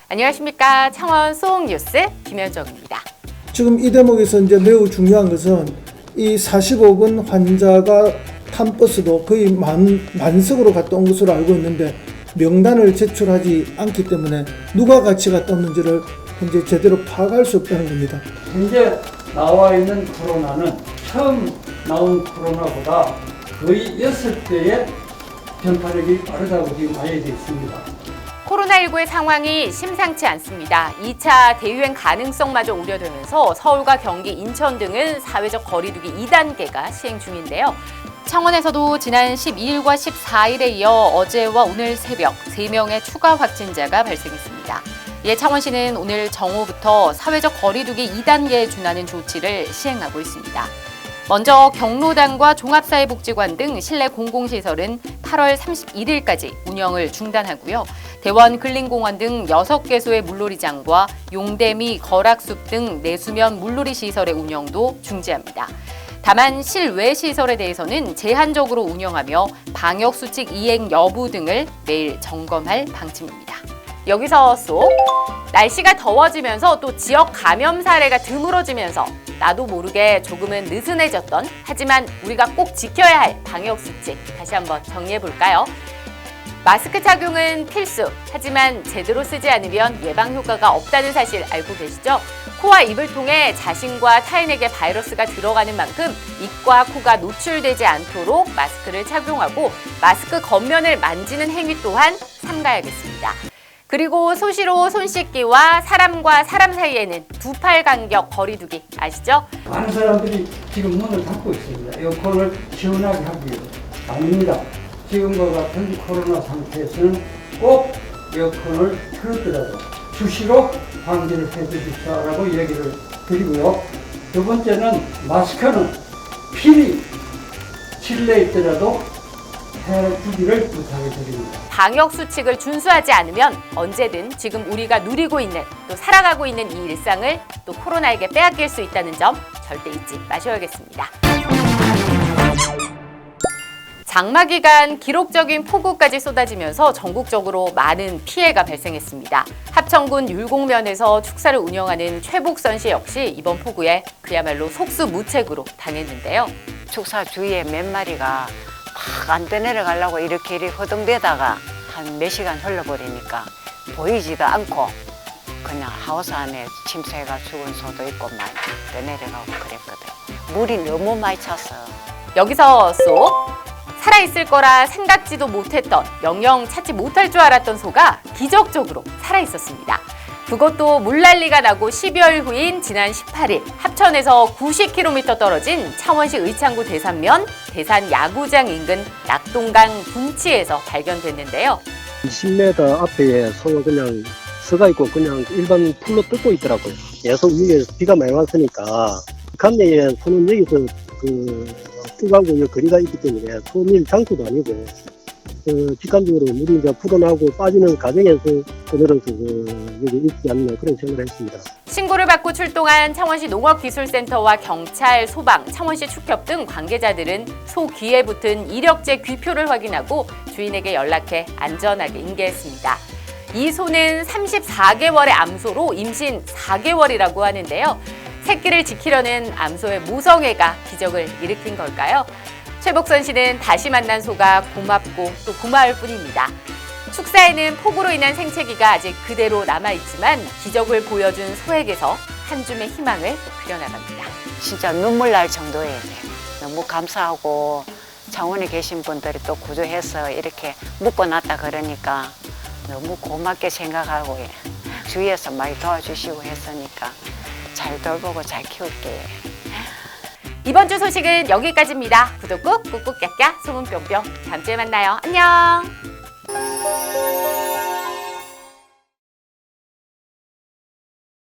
안녕하십니까. 창원 수옥뉴스 김현정입니다. 지금 이 대목에서 이제 매우 중요한 것은 이 40억 환자가 탄 버스도 거의 만석으로 갔다 온 것으로 알고 있는데 명단을 제출하지 않기 때문에 누가 같이 갔다 왔는지를 현재 제대로 파악할 수 없다는 겁니다. 현재 나와 있는 코로나는 처음 나온 코로나보다 거의 6배의 전파력이 빠르다고 지금 알려져 있습니다. 코로나19의 상황이 심상치 않습니다. 2차 대유행 가능성마저 우려되면서 서울과 경기, 인천 등은 사회적 거리두기 2단계가 시행 중인데요. 창원에서도 지난 12일과 14일에 이어 어제와 오늘 새벽 3명의 추가 확진자가 발생했습니다. 이에 창원시는 오늘 정오부터 사회적 거리두기 2단계에 준하는 조치를 시행하고 있습니다. 먼저 경로당과 종합사회복지관 등 실내 공공시설은 8월 31일까지 운영을 중단하고요. 대원 근린공원 등 6개소의 물놀이장과 용대미, 거락숲 등 내수면 물놀이 시설의 운영도 중지합니다. 다만 실외 시설에 대해서는 제한적으로 운영하며 방역수칙 이행 여부 등을 매일 점검할 방침입니다. 여기서 쏙! 날씨가 더워지면서 또 지역 감염 사례가 드물어지면서 나도 모르게 조금은 느슨해졌던 하지만 우리가 꼭 지켜야 할 방역수칙 다시 한번 정리해볼까요? 마스크 착용은 필수, 하지만 제대로 쓰지 않으면 예방 효과가 없다는 사실 알고 계시죠? 코와 입을 통해 자신과 타인에게 바이러스가 들어가는 만큼 입과 코가 노출되지 않도록 마스크를 착용하고 마스크 겉면을 만지는 행위 또한 삼가야겠습니다. 그리고 수시로 손 씻기와 사람과 사람 사이에는 2팔 간격 거리두기 아시죠? 많은 사람들이 지금 문을 닫고 있습니다. 에어컨을 시원하게 하기 위해서. 아닙니다. 지금과 같은 코로나 상태에서는 꼭 에어컨을 틀었더라도 수시로 방지를 해주십사라고 얘기를 드리고요. 두 번째는 마스크는 필히 실내에 있더라도 해주기를 부탁을 드립니다. 방역 수칙을 준수하지 않으면 언제든 지금 우리가 누리고 있는 또 살아가고 있는 이 일상을 또 코로나에게 빼앗길 수 있다는 점 절대 잊지 마셔야겠습니다. 장마 기간 기록적인 폭우까지 쏟아지면서 전국적으로 많은 피해가 발생했습니다. 합천군 율곡면에서 축사를 운영하는 최복선 씨 역시 이번 폭우에 그야말로 속수무책으로 당했는데요. 축사 주위에 몇 마리가 막 안 떠내려가려고 이렇게 허둥대다가 한 몇 시간 흘러버리니까 보이지도 않고 그냥 하우스 안에 침수해가 죽은 소도 있고 많이 떠내려가고 그랬거든. 물이 너무 많이 찼어요. 여기서 쏙! 살아있을 거라 생각지도 못했던, 영영 찾지 못할 줄 알았던 소가 기적적으로 살아있었습니다. 그것도 물난리가 나고 12월 후인 지난 18일 합천에서 90km 떨어진 창원시 의창구 대산면 대산 야구장 인근 낙동강 분치에서 발견됐는데요. 10m 앞에 소가 그냥 서가 있고 그냥 일반 풀로 뜯고 있더라고요. 계속 위에 비가 많이 왔으니까 감내에 소는 여기서 뚜가고 거리가 있기 때문에 소밀 장소도 아니고 직감적으로 물이 이제 풀어나고 빠지는 과정에서 그늘어서 여기 있지 않나 그런 생각을 했습니다. 신고를 받고 출동한 창원시 농업기술센터와 경찰, 소방, 창원시 축협 등 관계자들은 소 귀에 붙은 이력제 귀표를 확인하고 주인에게 연락해 안전하게 인계했습니다. 이 소는 34개월의 암소로 임신 4개월이라고 하는데요. 새끼를 지키려는 암소의 모성애가 기적을 일으킨 걸까요? 최복선 씨는 다시 만난 소가 고맙고 또 고마울 뿐입니다. 축사에는 폭우로 인한 생채기가 아직 그대로 남아있지만 기적을 보여준 소에게서 한 줌의 희망을 그려나갑니다. 진짜 눈물 날 정도예요. 너무 감사하고 창원에 계신 분들이 또 구조해서 이렇게 묶어놨다 그러니까 너무 고맙게 생각하고 주위에서 많이 도와주시고 했으니까 잘 돌보고 잘 키울게요. 이번 주 소식은 여기까지입니다. 구독 꾹, 꾹꾹 깍깍, 소문 뿅뿅. 다음 주에 만나요. 안녕!